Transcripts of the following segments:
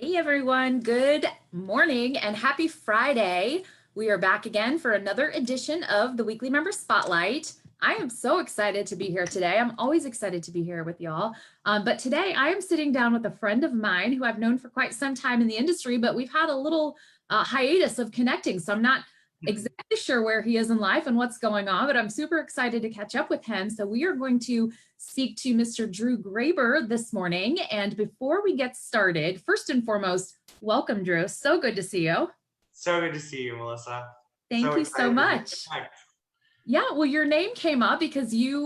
Hey everyone, good morning and happy Friday. We are back again for another edition of the Weekly Member Spotlight. I am so excited to be here today. I'm always excited to be here with y'all. But today I am sitting down with a friend of mine who I've known for quite some time in the industry, but we've had a little hiatus of connecting. So I'm not exactly sure where he is in life and what's going on, but I'm super excited to catch up with him. So we are going to speak to Mr. Drew Greber this morning. And before we get started, first and foremost, welcome, Drew. So good to see you. So good to see you, Melissa. Thank you so much. Yeah, well, your name came up because you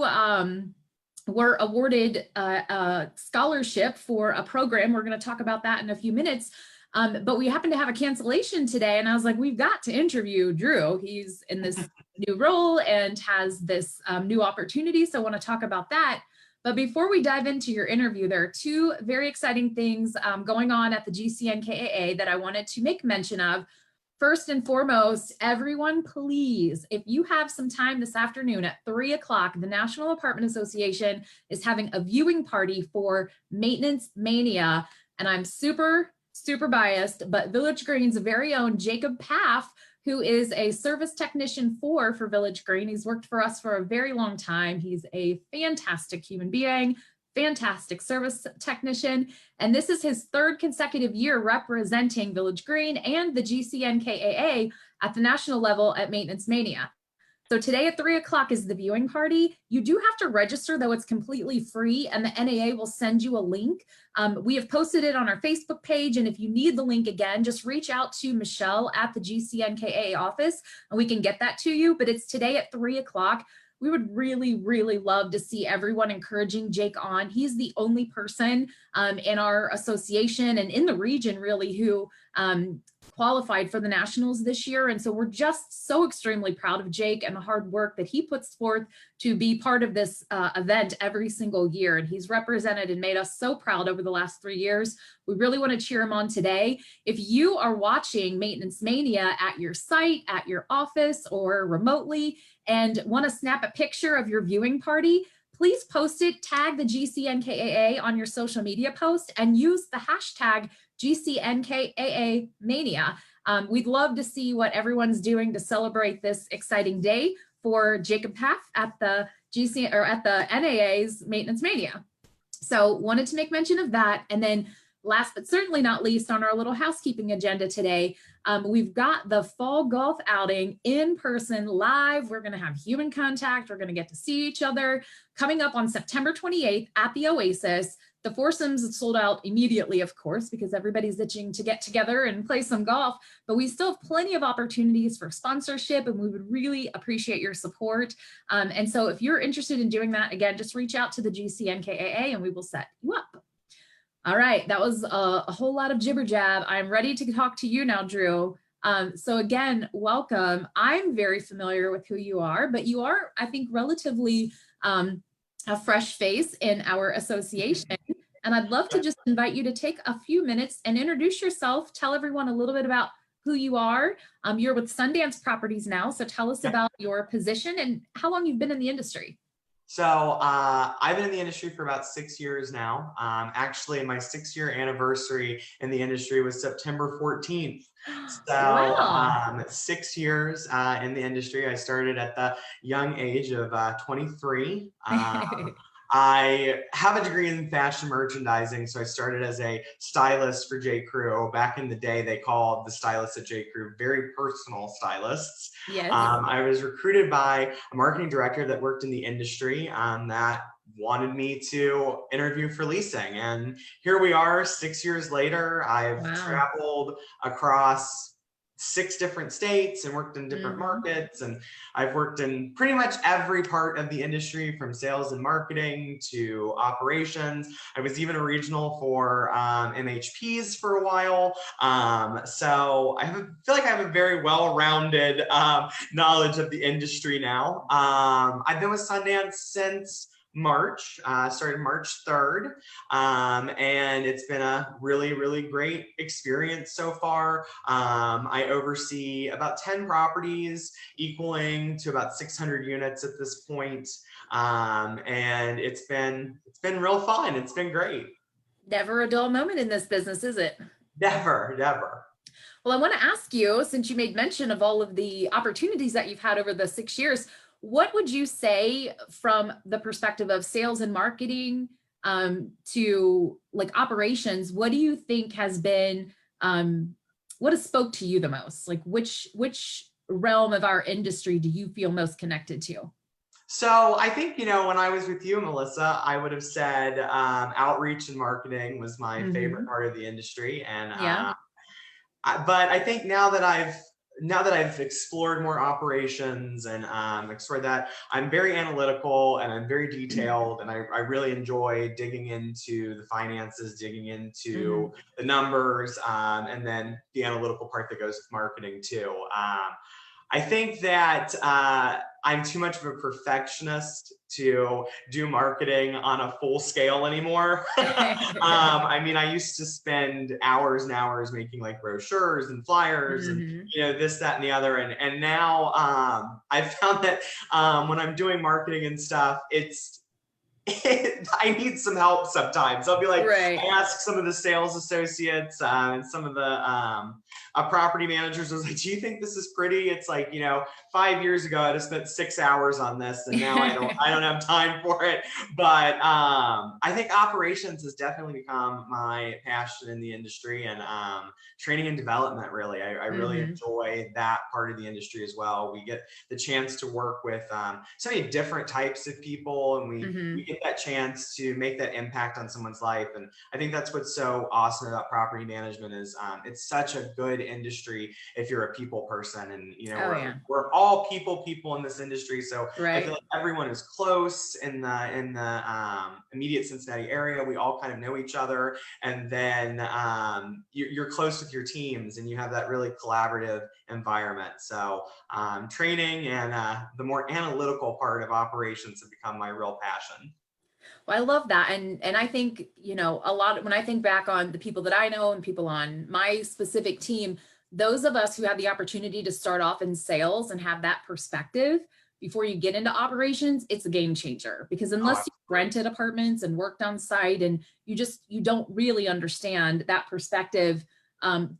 were awarded a scholarship for a program. We're going to talk about that in a few minutes. But we happen to have a cancellation today. And I was like, we've got to interview Drew. He's in this new role and has this new opportunity. So I want to talk about that. But before we dive into your interview, there are two very exciting things going on at the GCNKAA that I wanted to make mention of. First and foremost, everyone, please, if you have some time this afternoon at 3 o'clock, the National Apartment Association is having a viewing party for Maintenance Mania. And I'm super biased, but Village Green's very own Jacob Paff, who is a service technician for Village Green. He's worked for us for a very long time. He's a fantastic human being, fantastic service technician. And this is his third consecutive year representing Village Green and the GCNKAA at the national level at Maintenance Mania. So today at 3 o'clock is the viewing party. You do have to register, though it's completely free, and the NAA will send you a link. We have posted it on our Facebook page, and if you need the link again, just reach out to Michelle at the GCNKAA office, and we can get that to you. But it's today at 3 o'clock. We would really love to see everyone encouraging Jake on. He's the only person in our association and in the region, really, who qualified for the Nationals this year. And so we're just so extremely proud of Jake and the hard work that he puts forth to be part of this event every single year. And he's represented and made us so proud over the last 3 years. We really want to cheer him on today. If you are watching Maintenance Mania at your site, at your office, or remotely, and want to snap a picture of your viewing party, please post it, tag the GCNKAA on your social media post, and use the hashtag GCNKAA Mania. We'd love to see what everyone's doing to celebrate this exciting day for Jacob Paff at the NAA's Maintenance Mania. So wanted to make mention of that. And then last but certainly not least, on our little housekeeping agenda today, we've got the fall golf outing in person live. We're going to have human contact. We're going to get to see each other coming up on September 28th at the Oasis. The foursomes sold out immediately, of course, because everybody's itching to get together and play some golf, but we still have plenty of opportunities for sponsorship, and we would really appreciate your support. And so if you're interested in doing that, again, just reach out to the GCNKAA and we will set you up. All right, that was a whole lot of jibber jab. I'm ready to talk to you now, Drew. So again, welcome. I'm very familiar with who you are, but you are, I think, relatively a fresh face in our association. And I'd love to just invite you to take a few minutes and introduce yourself, tell everyone a little bit about who you are. You're with Sundance Properties now, so tell us about your position and how long you've been in the industry. So I've been in the industry for about 6 years now. Actually, my 6-year anniversary in the industry was September 14th. So wow. 6 years in the industry. I started at the young age of 23. I have a degree in fashion merchandising, so I started as a stylist for J. Crew. Back in the day, they called the stylists at J. Crew very personal stylists. Yes. I was recruited by a marketing director that worked in the industry that wanted me to interview for leasing. And here we are 6 years later. I've traveled across 6 different states and worked in different markets, and I've worked in pretty much every part of the industry, from sales and marketing to operations. I was even a regional for MHPs for a while. So feel like I have a very well-rounded knowledge of the industry now. I've been with Sundance since March, started March 3rd, and it's been a really great experience so far. I oversee about 10 properties, equaling to about 600 units at this point, and it's been real fun. It's been great. Never a dull moment in this business, is it? Never, never. Well, I want to ask you, since you made mention of all of the opportunities that you've had over the 6 years, what would you say from the perspective of sales and marketing to like operations? What do you think has been, what has spoke to you the most? Like which realm of our industry do you feel most connected to? So I think, when I was with you, Melissa, I would have said outreach and marketing was my favorite part of the industry. And Yeah. but I think now that I've explored more operations and explored that, I'm very analytical and I'm very detailed, and I really enjoy digging into the finances, digging into the numbers, and then the analytical part that goes with marketing too. I think that I'm too much of a perfectionist to do marketing on a full scale anymore. I mean, I used to spend hours and hours making like brochures and flyers and this, that, and the other. And now I've found that when I'm doing marketing and stuff, I need some help sometimes. I'll be like, Right. I ask some of the sales associates and some of the property managers, I was like, do you think this is pretty? It's like, 5 years ago, I'd have spent 6 hours on this, and now I don't have time for it. But I think operations has definitely become my passion in the industry, and training and development, really. I really enjoy that part of the industry as well. We get the chance to work with so many different types of people, and we get that chance to make that impact on someone's life. And I think that's what's so awesome about property management is it's such a good industry if you're a people person. And we're all people in this industry, so I feel like everyone is close in the immediate Cincinnati area. We all kind of know each other, and then you're close with your teams, and you have that really collaborative environment. So training and the more analytical part of operations have become my real passion. Well, I love that. And I think, a lot, when I think back on the people that I know and people on my specific team, those of us who had the opportunity to start off in sales and have that perspective before you get into operations, it's a game changer, because unless you rented apartments and worked on site, and you don't really understand that perspective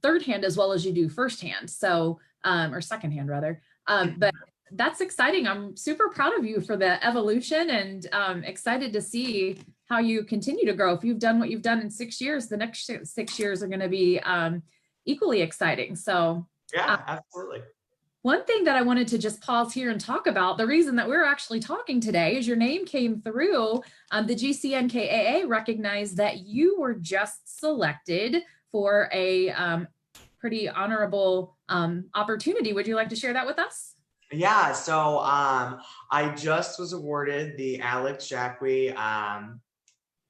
third hand as well as you do firsthand. So, or second hand rather. But that's exciting. I'm super proud of you for the evolution, and excited to see how you continue to grow. If you've done what you've done in 6 years, the next 6 years are going to be equally exciting. So yeah, absolutely. One thing that I wanted to just pause here and talk about, the reason that we're actually talking today is your name came through. The GCNKAA recognized that you were just selected for a pretty honorable opportunity. Would you like to share that with us? Yeah, so I just was awarded the Alex Jacque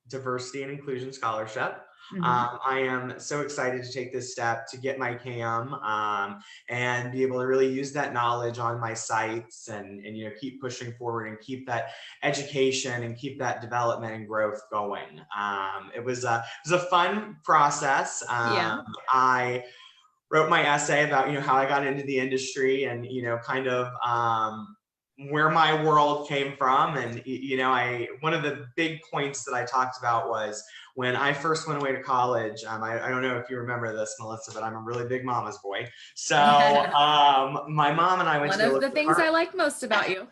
Diversity and Inclusion Scholarship. I am so excited to take this step to get my CAM and be able to really use that knowledge on my sites, and keep pushing forward and keep that education and keep that development and growth going. It was a fun process. I wrote my essay about how I got into the industry, and kind of where my world came from. And one of the big points that I talked about was when I first went away to college. I don't know if you remember this, Melissa, but I'm a really big mama's boy. So my mom and I went one of the things I like most about you.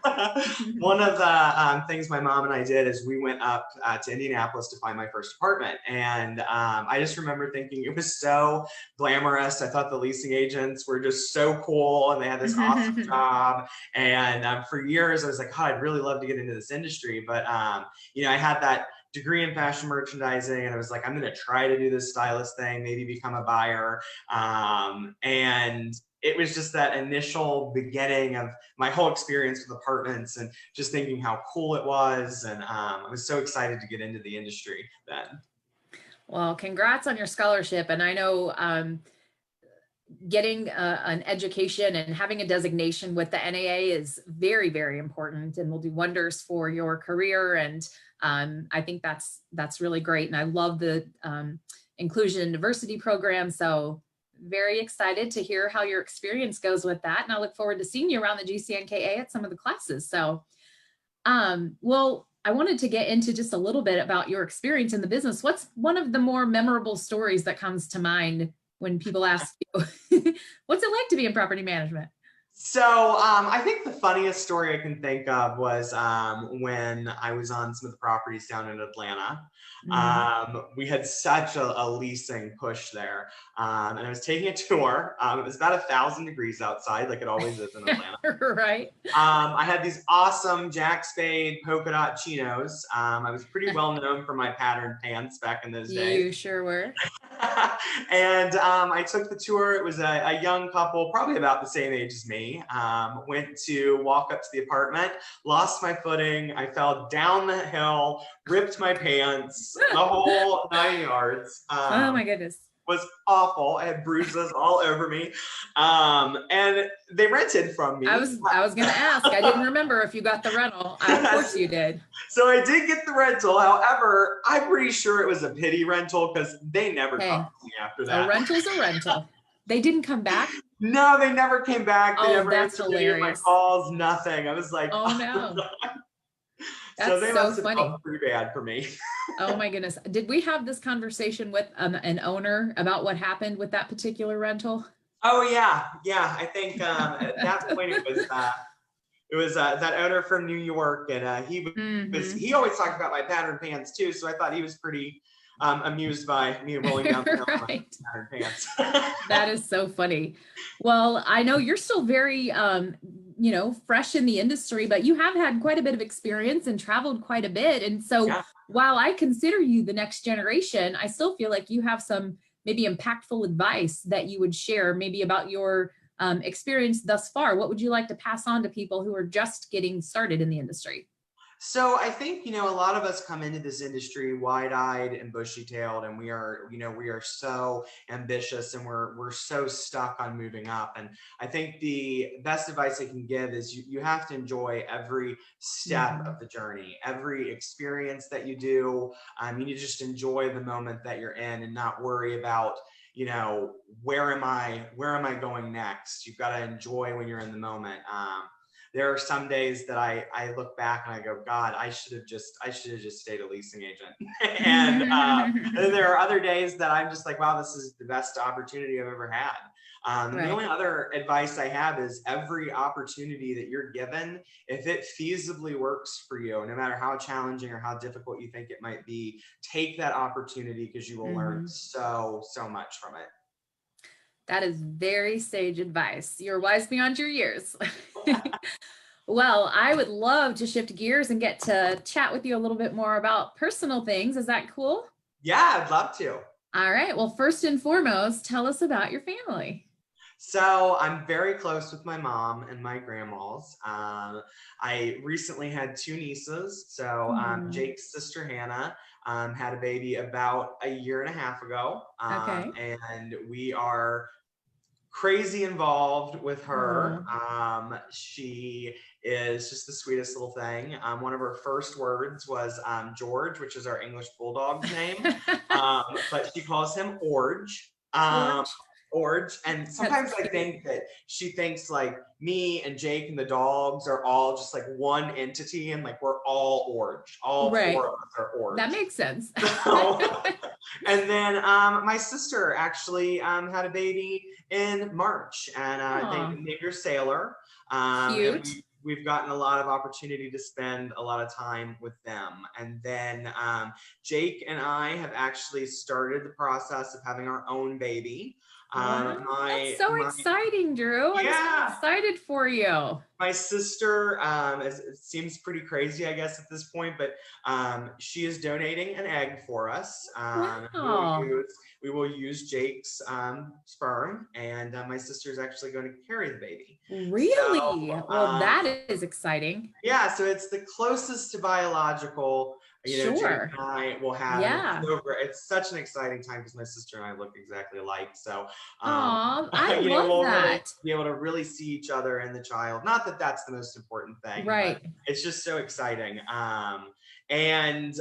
One of the things my mom and I did is we went up to Indianapolis to find my first apartment. And I just remember thinking it was so glamorous. I thought the leasing agents were just so cool, and they had this awesome job. And for years I was like, oh, I'd really love to get into this industry. But I had that degree in fashion merchandising, and I was like, I'm going to try to do this stylist thing, maybe become a buyer. And it was just that initial beginning of my whole experience with apartments, and just thinking how cool it was. And I was so excited to get into the industry then. Well, congrats on your scholarship. And I know getting an education and having a designation with the NAA is very, very important, and will do wonders for your career. And I think that's really great. And I love the inclusion and diversity program. So very excited to hear how your experience goes with that. And I look forward to seeing you around the GCNKA at some of the classes. So, well, I wanted to get into just a little bit about your experience in the business. What's one of the more memorable stories that comes to mind when people ask you, what's it like to be in property management? So I think the funniest story I can think of was when I was on some of the properties down in Atlanta. We had such a leasing push there, and I was taking a tour. It was about 1,000 degrees outside, like it always is in Atlanta. Right. I had these awesome Jack Spade polka dot chinos. I was pretty well known for my patterned pants back in those days. You sure were. And I took the tour. It was a young couple, probably about the same age as me. Went to walk up to the apartment, lost my footing. I fell down the hill, ripped my pants, the whole 9 yards. Oh my goodness. Was awful. I had bruises all over me. And they rented from me. I was going to ask. I didn't remember if you got the rental. Of course you did. So I did get the rental. However, I'm pretty sure it was a pity rental because they never talked to me after that. A rental's a rental. They didn't come back? No, they never came back. They never that's answered any of my calls, nothing. I was like, oh no. So they must have felt pretty bad for me. Oh my goodness. Did we have this conversation with an owner about what happened with that particular rental? Oh yeah. Yeah. I think at that point it was that owner from New York, and he always talked about my pattern pants too. So I thought he was pretty amused by me rolling down the hill in my pattern pants. That is so funny. Well, I know you're still very, fresh in the industry, but you have had quite a bit of experience and traveled quite a bit. And so while I consider you the next generation, I still feel like you have some maybe impactful advice that you would share maybe about your experience thus far. What would you like to pass on to people who are just getting started in the industry? So I think, a lot of us come into this industry wide-eyed and bushy-tailed, and we are so ambitious, and we're so stuck on moving up. And I think the best advice I can give is you have to enjoy every step of the journey, every experience that you do. You need to just enjoy the moment that you're in and not worry about, where am I going next? You've got to enjoy when you're in the moment. There are some days that I look back and I go, God, I should have just stayed a leasing agent. And then there are other days that I'm just like, wow, this is the best opportunity I've ever had. The only other advice I have is every opportunity that you're given, if it feasibly works for you, no matter how challenging or how difficult you think it might be, take that opportunity because you will learn so much from it. That is very sage advice. You're wise beyond your years. Well, I would love to shift gears and get to chat with you a little bit more about personal things. Is that cool? Yeah, I'd love to. All right. Well, first and foremost, tell us about your family. So I'm very close with my mom and my grandmas. I recently had 2 nieces. So Jake's sister, Hannah, had a baby about a year and a half ago. And we are crazy involved with her. She is just the sweetest little thing. One of her first words was George, which is our English bulldog's name. But she calls him Orge. Orge. And sometimes I think that she thinks like me and Jake and the dogs are all just like one entity, and like we're all Orge. All 4 of us are Orge. That makes sense. And then my sister actually had a baby in March, and they named her Sailor. Cute. We've gotten a lot of opportunity to spend a lot of time with them. And then Jake and I have actually started the process of having our own baby. That's so exciting, Drew. I'm so excited for you. My sister, it seems pretty crazy, I guess, at this point, but she is donating an egg for us. We will use Jake's sperm, and my sister is actually going to carry the baby. Really? So, well, that is exciting. Yeah, so it's the closest to biological. Jake and I will have it's such an exciting time because my sister and I look exactly alike. So I love we'll that. really be able to really see each other and the child. Not that that's the most important thing, right? It's just so exciting. And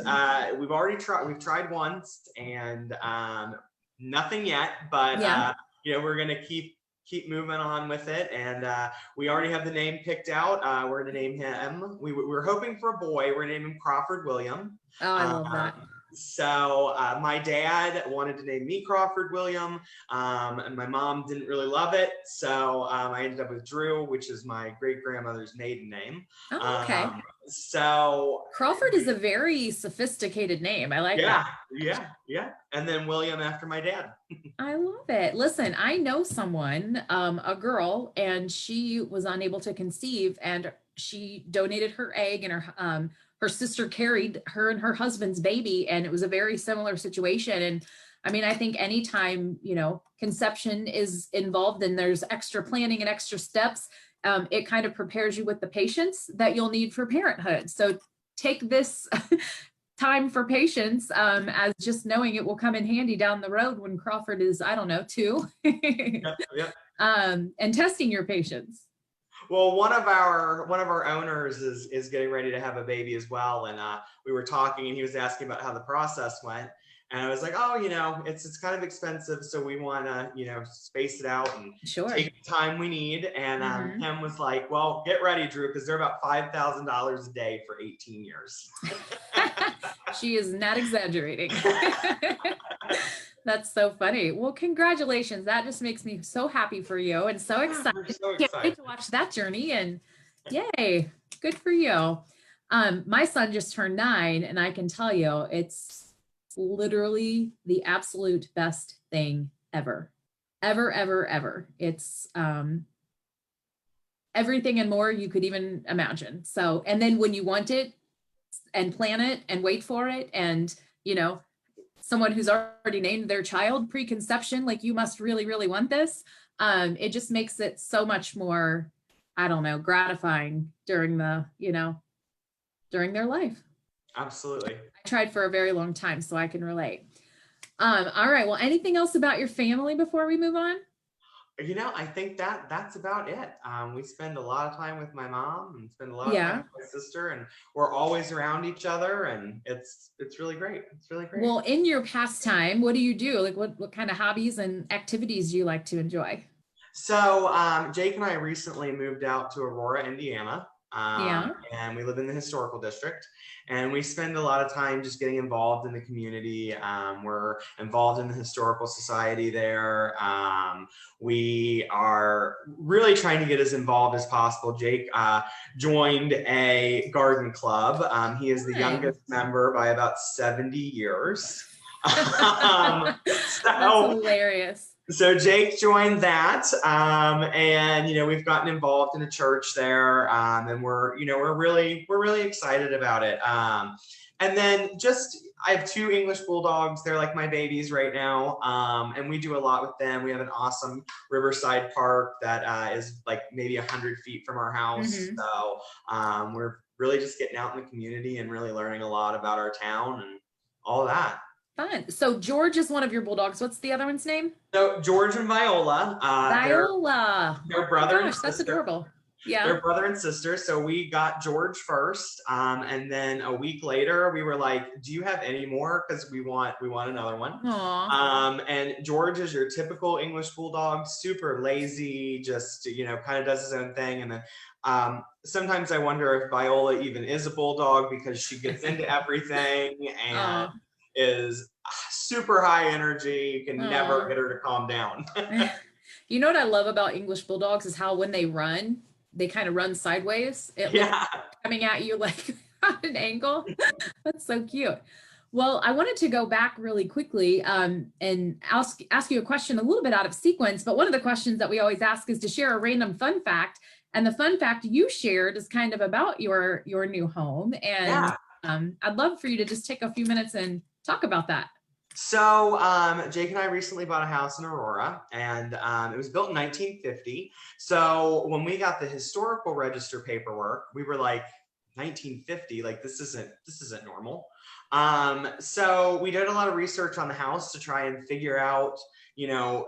we've tried once, and nothing yet, but we're gonna keep moving on with it, and we already have the name picked out. We're gonna name him. We're hoping for a boy. We're gonna name him Crawford William. Oh, I love that. So my dad wanted to name me Crawford William, and my mom didn't really love it. So I ended up with Drew, which is my great grandmother's maiden name. Oh, okay. So Crawford is a very sophisticated name. I like yeah, that. yeah. And then William after my dad. I love it. Listen, I know someone, a girl, and she was unable to conceive, and she donated her egg, and her sister carried her and her husband's baby, and it was a very similar situation. And I mean, I think anytime, conception is involved and there's extra planning and extra steps, it kind of prepares you with the patience that you'll need for parenthood. So take this time for patience, as just knowing it will come in handy down the road when Crawford is, I don't know, 2. Yep. And testing your patience. Well, one of our owners is getting ready to have a baby as well, and we were talking, and he was asking about how the process went, and I was like, oh, it's kind of expensive, so we want to space it out and take the time we need. And Kim was like, well, get ready, Drew, because they're about $5,000 a day for 18 years. She is not exaggerating. That's so funny. Well, congratulations. That just makes me so happy for you and so excited. Can't wait to watch that journey, and yay, good for you. My son just turned 9, and I can tell you it's literally the absolute best thing ever. Ever. It's everything and more you could even imagine. So, and then when you want it and plan it and wait for it, and someone who's already named their child preconception, like, you must really, really want this. It just makes it so much more, I don't know, gratifying during during their life. Absolutely. I tried for a very long time, so I can relate. All right. Well, anything else about your family before we move on? I think that's about it. We spend a lot of time with my mom and spend a lot of time with my sister, and we're always around each other, and it's really great. It's really great. Well, in your pastime, what do you do? Like, what kind of hobbies and activities do you like to enjoy? So Jake and I recently moved out to Aurora, Indiana. And we live in the historical district, and we spend a lot of time just getting involved in the community. We're involved in the historical society there. We are really trying to get as involved as possible. Jake joined a garden club. He is the youngest member by about 70 years. That's hilarious. So Jake joined that, and we've gotten involved in a church there, and we're really excited about it. And then I have 2 English bulldogs. They're like my babies right now, and we do a lot with them. We have an awesome riverside park that is like maybe 100 feet from our house. So we're really just getting out in the community and really learning a lot about our town and all that. Fun. So George is one of your bulldogs. What's the other one's name? So George and Viola. Viola. They're brother and sister. That's adorable. Yeah. They're brother and sister. So we got George first, and then a week later we were like, "Do you have any more? Because we want another one." Aww. And George is your typical English bulldog, super lazy, just kind of does his own thing. And then sometimes I wonder if Viola even is a bulldog, because she gets into everything and is super high energy. You can never get her to calm down. You know what I love about English bulldogs is how when they run, they kind of run sideways. It looks coming at you like at an angle. That's so cute. Well, I wanted to go back really quickly and ask you a question a little bit out of sequence. But one of the questions that we always ask is to share a random fun fact. And the fun fact you shared is kind of about your new home. And I'd love for you to just take a few minutes and talk about that. So Jake and I recently bought a house in Aurora, and it was built in 1950. So when we got the historical register paperwork, we were like, 1950, like this isn't normal. So we did a lot of research on the house to try and figure out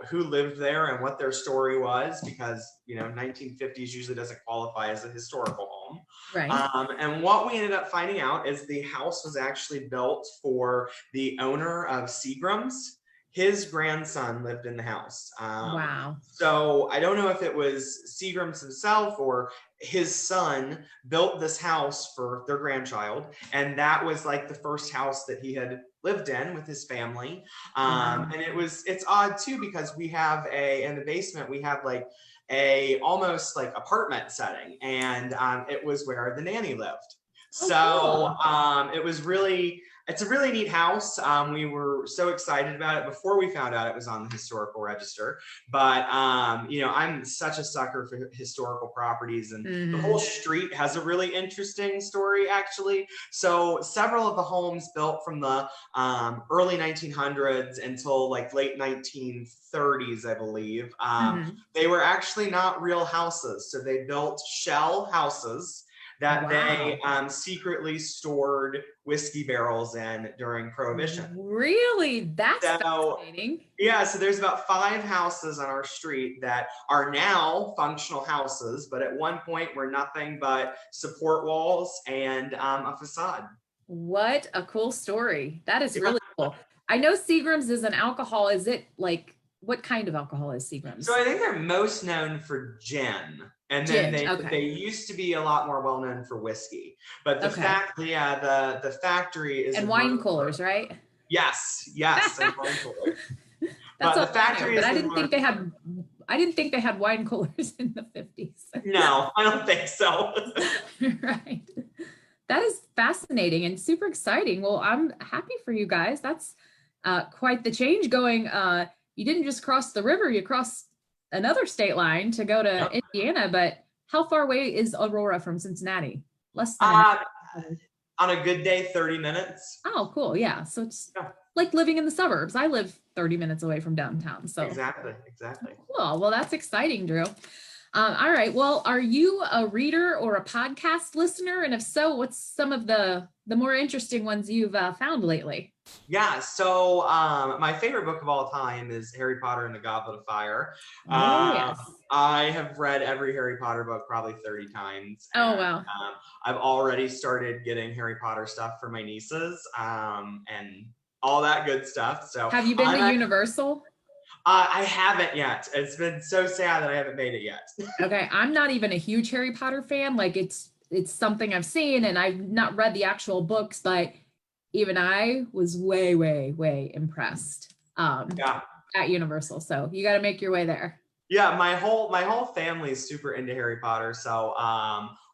who lived there and what their story was, because 1950s usually doesn't qualify as a historical home. Right. And what we ended up finding out is the house was actually built for the owner of Seagram's. his grandson lived in the house. Wow. So I don't know if it was Seagram's himself or his son built this house for their grandchild. And that was like the first house that he had lived in with his family. And it's odd too, because we have in the basement, we have like a almost like apartment setting. And it was where the nanny lived. So it's a really neat house. We were so excited about it before we found out it was on the historical register. But, I'm such a sucker for historical properties, and the whole street has a really interesting story, actually. So several of the homes built from the early 1900s until like late 1930s, I believe, they were actually not real houses. So they built shell houses that they secretly stored whiskey barrels in during Prohibition. Really? That's fascinating. Yeah, so there's about 5 houses on our street that are now functional houses, but at one point were nothing but support walls and a facade. What a cool story. That is really cool. I know Seagram's is an alcohol. Is it like, what kind of alcohol is Seagram's? So I think they're most known for gin. And then they used to be a lot more well known for whiskey. But the the factory is and wine coolers, right? Yes, and wine coolers. But the factory is. But I didn't think they had wine coolers in the 50s. No, I don't think so. Right. That is fascinating and super exciting. Well, I'm happy for you guys. That's quite the change going. You didn't just cross the river, you crossed another state line to go to Indiana, but how far away is Aurora from Cincinnati? Less than on a good day, 30 minutes. Oh, cool. Yeah. So it's like living in the suburbs. I live 30 minutes away from downtown. So exactly. Cool. Well, that's exciting, Drew. All right. Well, are you a reader or a podcast listener? And if so, what's some of the more interesting ones you've found lately? Yeah. So my favorite book of all time is Harry Potter and the Goblet of Fire. Yes. I have read every Harry Potter book probably 30 times. Oh, wow. I've already started getting Harry Potter stuff for my nieces and all that good stuff. So have you been to Universal? I haven't yet. It's been so sad that I haven't made it yet. Okay. I'm not even a huge Harry Potter fan. Like it's something I've seen and I've not read the actual books, but even I was way, way, way impressed at Universal. So you got to make your way there. Yeah, my whole family is super into Harry Potter. So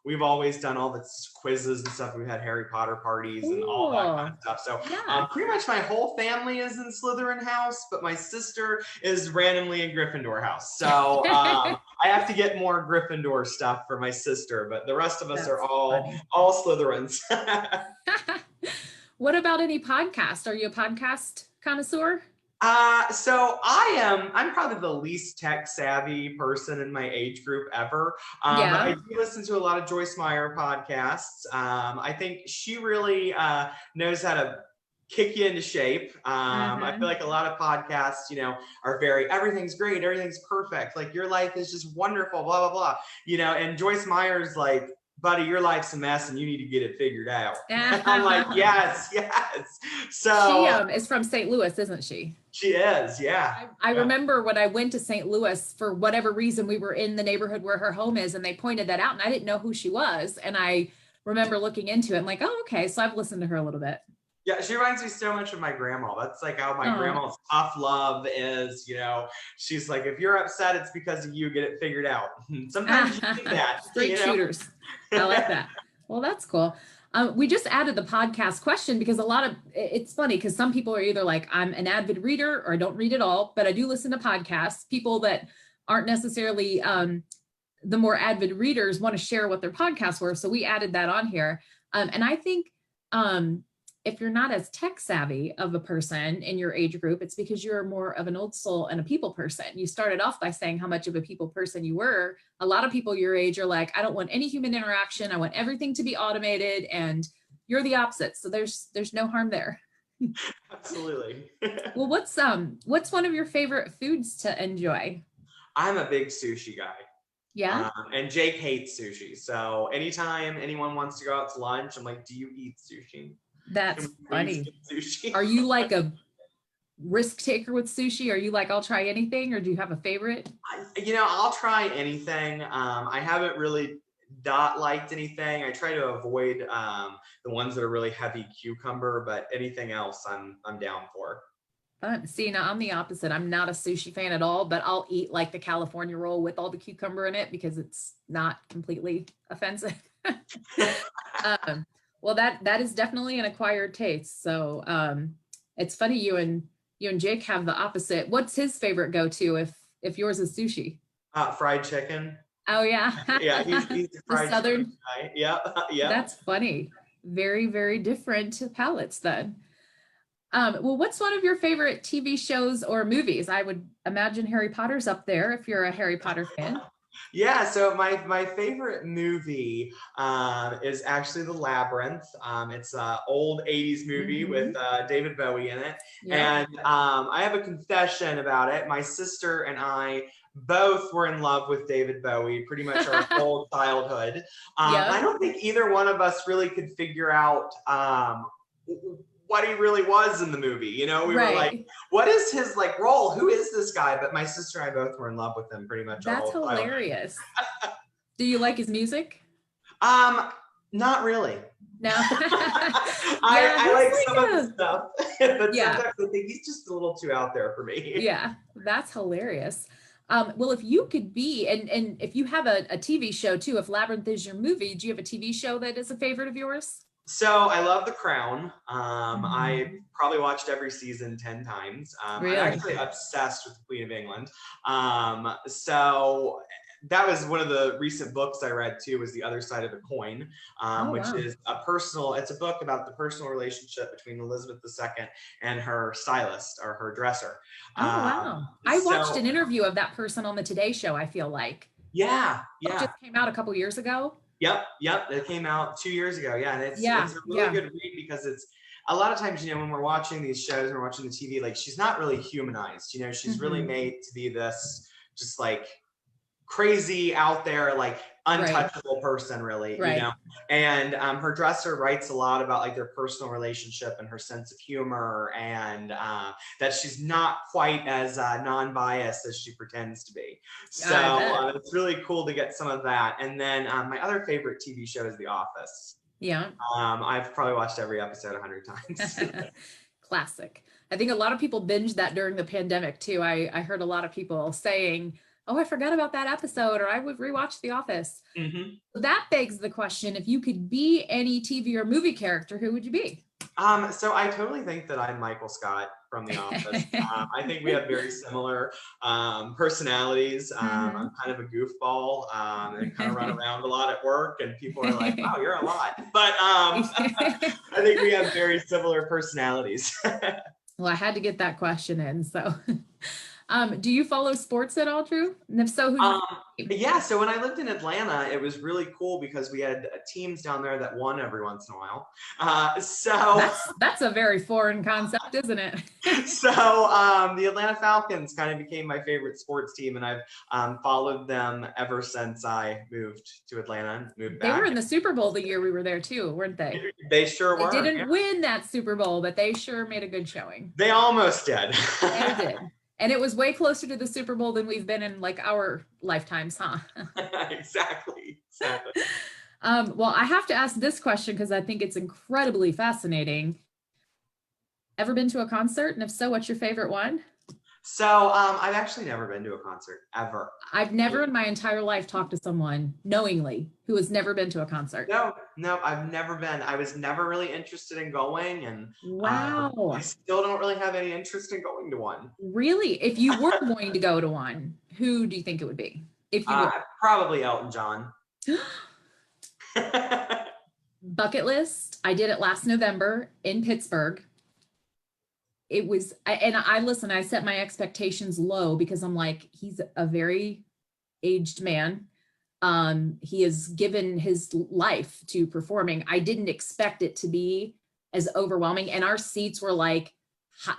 we've always done all the quizzes and stuff. We've had Harry Potter parties and all that kind of stuff. So pretty much my whole family is in Slytherin house, but my sister is randomly in Gryffindor house. So I have to get more Gryffindor stuff for my sister, but the rest of us are all Slytherins. What about any podcast? Are you a podcast connoisseur? So I'm probably the least tech savvy person in my age group ever. But I do listen to a lot of Joyce Meyer podcasts. I think she really knows how to kick you into shape. I feel like a lot of podcasts, are everything's great, everything's perfect. Like your life is just wonderful, blah, blah, blah. And Joyce Meyer's like, buddy, your life's a mess and you need to get it figured out. I'm like, yes. So she is from St. Louis, isn't she? She is, yeah. I remember when I went to St. Louis, for whatever reason, we were in the neighborhood where her home is and they pointed that out and I didn't know who she was. And I remember looking into it. I'm like, oh, okay. So I've listened to her a little bit. Yeah, she reminds me so much of my grandma. That's like how my grandma's tough love is, she's like, if you're upset, it's because of you, get it figured out. Sometimes you do that. Straight shooters. I like that. Well, that's cool. We just added the podcast question because it's funny because some people are either like, I'm an avid reader or I don't read at all, but I do listen to podcasts. People that aren't necessarily the more avid readers want to share what their podcasts were. So we added that on here. And I think if you're not as tech savvy of a person in your age group, it's because you're more of an old soul and a people person. You started off by saying how much of a people person you were. A lot of people your age are like, I don't want any human interaction. I want everything to be automated, and you're the opposite. So there's no harm there. Absolutely. Well, what's one of your favorite foods to enjoy? I'm a big sushi guy. Yeah. And Jake hates sushi. So anytime anyone wants to go out to lunch, I'm like, do you eat sushi? That's funny. Are you like a risk taker with sushi? Are you like, I'll try anything, or do you have a favorite? I'll try anything. I haven't really not liked anything. I try to avoid the ones that are really heavy cucumber, but anything else I'm down for. Fun. See, now I'm the opposite. I'm not a sushi fan at all, but I'll eat like the California roll with all the cucumber in it because it's not completely offensive. Well, that is definitely an acquired taste. So it's funny you and Jake have the opposite. What's his favorite go-to if yours is sushi? Fried chicken. Oh yeah. Yeah, he's a The fried Southern. chicken guy. Yep, yep. That's funny. Very, very different palettes then. Well, what's one of your favorite TV shows or movies? I would imagine Harry Potter's up there if you're a Harry Potter fan. Yeah, so my favorite movie is actually The Labyrinth. It's an old 80s movie with David Bowie in it. Yep. And I have a confession about it. My sister and I both were in love with David Bowie pretty much our whole childhood. Yep. I don't think either one of us really could figure out what he really was in the movie. We were like, what is his like role? Who is this guy? But my sister and I both were in love with him pretty much. That's hilarious. Do you like his music? Not really. No. I like some of his stuff, but sometimes I think he's just a little too out there for me. Yeah, that's hilarious. Well, if you could be, and if you have a TV show too, if Labyrinth is your movie, do you have a TV show that is a favorite of yours? So I love The Crown. I probably watched every season 10 times. Really? I'm actually obsessed with the Queen of England. So that was one of the recent books I read too, was The Other Side of the Coin, which is it's a book about the personal relationship between Elizabeth II and her stylist or her dresser. Oh, wow. I watched an interview of that person on the Today Show, I feel like. Yeah. It just came out a couple years ago. Yep. It came out 2 years ago. Yeah. And it's a really good read because it's a lot of times, when we're watching these shows and we're watching the TV, like she's not really humanized, she's really made to be this just like crazy out there, like untouchable person really, and her dresser writes a lot about like their personal relationship and her sense of humor and that she's not quite as non-biased as she pretends to be. So it's really cool to get some of that. And then my other favorite TV show is The Office. Yeah. I've probably watched every episode 100 times. Classic. I think a lot of people binged that during the pandemic too. I heard a lot of people saying, oh, I forgot about that episode, or I would rewatch The Office. That begs the question, if you could be any TV or movie character, who would you be? So I totally think that I'm Michael Scott from The Office. I think we have very similar personalities. I'm kind of a goofball and kind of run around a lot at work, and people are like, wow, you're a lot. But I think we have very similar personalities. Well, I had to get that question in, so... do you follow sports at all, Drew? And if so, who? Yeah, so when I lived in Atlanta, it was really cool because we had teams down there that won every once in a while. That's a very foreign concept, isn't it? So the Atlanta Falcons kind of became my favorite sports team, and I've followed them ever since I moved to Atlanta and moved back. They were in the Super Bowl the year we were there too, weren't they? They sure were. They didn't win that Super Bowl, but they sure made a good showing. They almost did. They did. And it was way closer to the Super Bowl than we've been in like our lifetimes, huh? Exactly. Well, I have to ask this question because I think it's incredibly fascinating. Ever been to a concert? And if so, what's your favorite one? So I've actually never been to a concert ever. I've never in my entire life talked to someone knowingly who has never been to a concert. No, I've never been. I was never really interested in going, and wow, I still don't really have any interest in going to one. Really? If you were going to go to one, who do you think it would be? If you probably Elton John. Bucket list. I did it last November in Pittsburgh. It was, and I set my expectations low because I'm like, he's a very aged man. He has given his life to performing. I didn't expect it to be as overwhelming. And our seats were like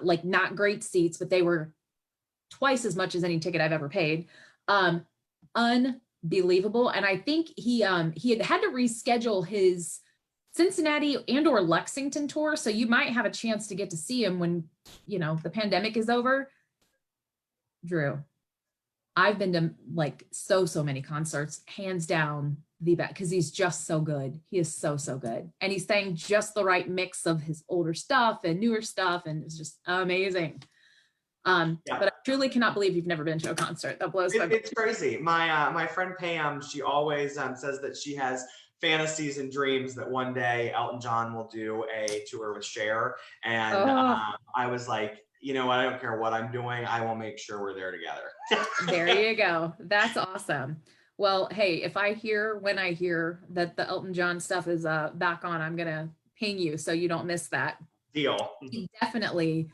not great seats, but they were twice as much as any ticket I've ever paid. Unbelievable. And I think he had to reschedule his Cincinnati and or Lexington tour. So you might have a chance to get to see him when, the pandemic is over. Drew, I've been to like so many concerts, hands down the best, because he's just so good. He is so good. And he's saying just the right mix of his older stuff and newer stuff. And it's just amazing. But I truly cannot believe you've never been to a concert. That blows my mind. It's crazy. My friend Pam, she always says that she has fantasies and dreams that one day Elton John will do a tour with Cher. And I was like, you know what? I don't care what I'm doing. I will make sure we're there together. There you go. That's awesome. Well, hey, when I hear that the Elton John stuff is back on, I'm going to ping you so you don't miss that. Deal. He definitely,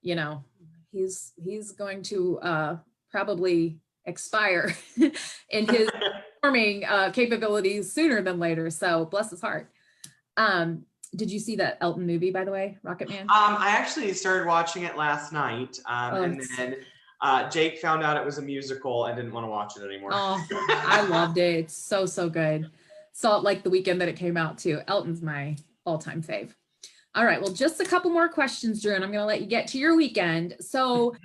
he's going to probably expire in his performing capabilities sooner than later. So bless his heart. Did you see that Elton movie, by the way, Rocket Man? I actually started watching it last night, and then Jake found out it was a musical and didn't want to watch it anymore. Oh, I loved it. It's so good. Saw it like the weekend that it came out too. Elton's my all-time fave. All right, well, just a couple more questions, Drew, and I'm going to let you get to your weekend. So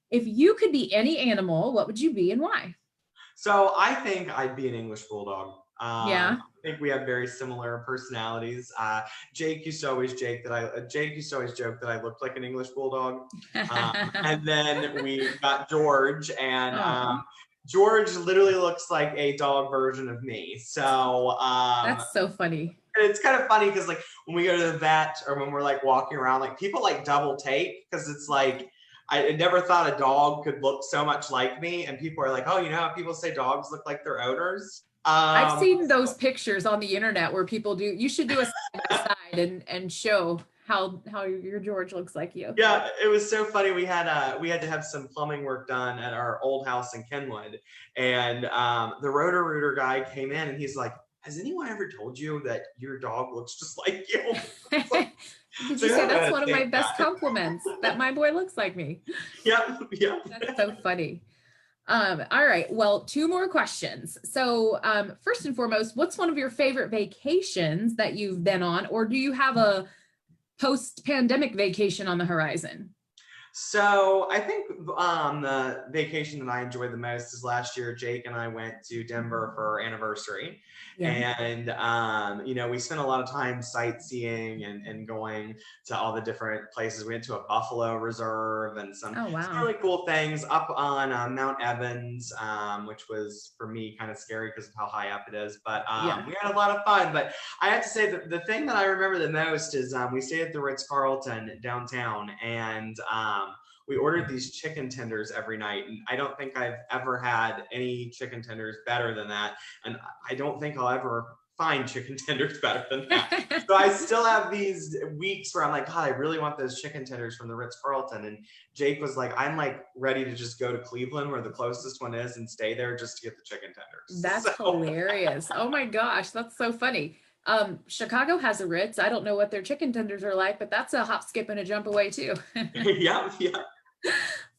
if you could be any animal, what would you be and why? So I think I'd be an English bulldog. Yeah. I think we have very similar personalities. Jake used to always joke that I looked like an English bulldog. And then we got George, and George literally looks like a dog version of me. So that's so funny. It's kind of funny because like when we go to the vet or when we're like walking around, like people like double take because it's like I never thought a dog could look so much like me, and people are like, oh, how people say dogs look like their owners. I've seen those pictures on the internet where people do. You should do a side by side and show how your George looks like you. Yeah, it was so funny. We had to have some plumbing work done at our old house in Kenwood, and the Roto-Rooter guy came in and he's like, has anyone ever told you that your dog looks just like you? Did you say that's one of my best compliments, that my boy looks like me? Yeah. That's so funny. All right. Well, two more questions. So first and foremost, what's one of your favorite vacations that you've been on, or do you have a post-pandemic vacation on the horizon? So I think the vacation that I enjoyed the most is last year, Jake and I went to Denver for our anniversary. Yeah. And, we spent a lot of time sightseeing and going to all the different places. We went to a buffalo reserve and some really cool things up on Mount Evans, which was for me kind of scary because of how high up it is. But we had a lot of fun. But I have to say that the thing that I remember the most is we stayed at the Ritz-Carlton downtown, and we ordered these chicken tenders every night, and I don't think I've ever had any chicken tenders better than that, and I don't think I'll ever find chicken tenders better than that. So I still have these weeks where I'm like, God, I really want those chicken tenders from the Ritz-Carlton, and Jake was like, I'm like ready to just go to Cleveland where the closest one is and stay there just to get the chicken tenders. That's hilarious. Oh my gosh, that's so funny. Chicago has a Ritz. I don't know what their chicken tenders are like, but that's a hop, skip, and a jump away too. Yeah.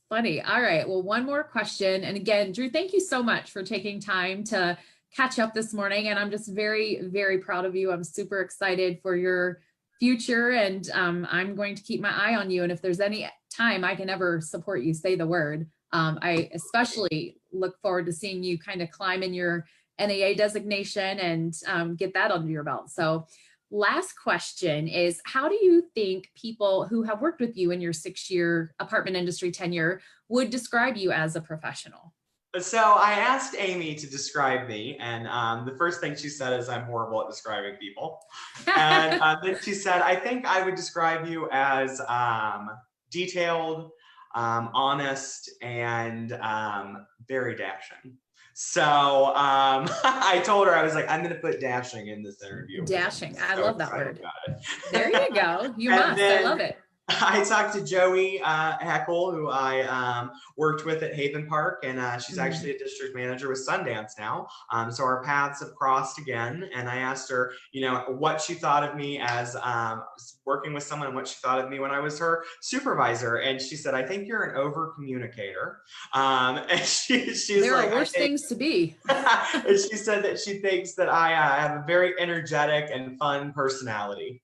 Funny. All right. Well, one more question. And again, Drew, thank you so much for taking time to catch up this morning. And I'm just very, very proud of you. I'm super excited for your future, and I'm going to keep my eye on you. And if there's any time I can ever support you, say the word. I especially look forward to seeing you kind of climb in your NAA designation and get that under your belt. So last question is, how do you think people who have worked with you in your 6-year apartment industry tenure would describe you as a professional? So I asked Amy to describe me, and the first thing she said is I'm horrible at describing people. And then she said, I think I would describe you as detailed, honest, and very dashing. So I told her, I was like, I'm going to put dashing in this interview. Dashing. I love that word. There you go. You must. Then, I love it. I talked to Joey Heckle, who I worked with at Haven Park, and she's actually a district manager with Sundance now. So our paths have crossed again, and I asked her, what she thought of me as working with someone, and what she thought of me when I was her supervisor. And she said, "I think you're an over communicator." And she's there like, are worse things to be. And she said that she thinks that I have a very energetic and fun personality.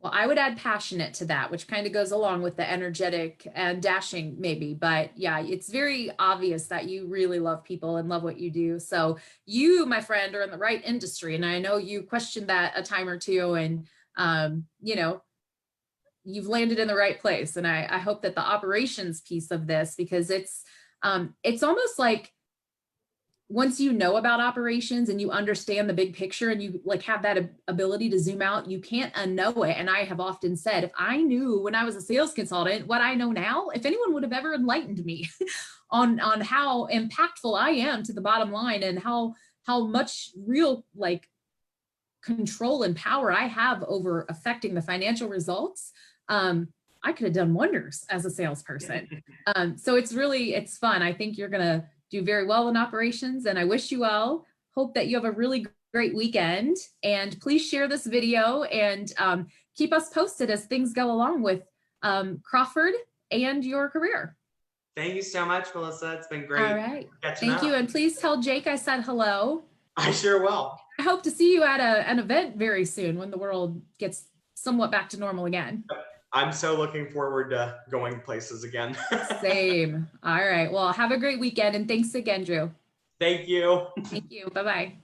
Well, I would add passionate to that, which kind of goes along with the energetic and dashing maybe, but yeah, it's very obvious that you really love people and love what you do. So you, my friend, are in the right industry. And I know you questioned that a time or two, and you've landed in the right place. And I hope that the operations piece of this, because it's almost like, once you know about operations and you understand the big picture and you like have that ability to zoom out, you can't unknow it. And I have often said, if I knew when I was a sales consultant what I know now, if anyone would have ever enlightened me on how impactful I am to the bottom line, and how much real like control and power I have over affecting the financial results, I could have done wonders as a salesperson. So it's fun. I think you're gonna do very well in operations, and I wish you well. Hope that you have a really great weekend, and please share this video and keep us posted as things go along with Crawford and your career. Thank you so much, Melissa. It's been great. All right. Thank you. And please tell Jake I said hello. I sure will. I hope to see you at an event very soon when the world gets somewhat back to normal again. I'm so looking forward to going places again. Same. All right. Well, have a great weekend, and thanks again, Drew. Thank you. Thank you. Bye-bye.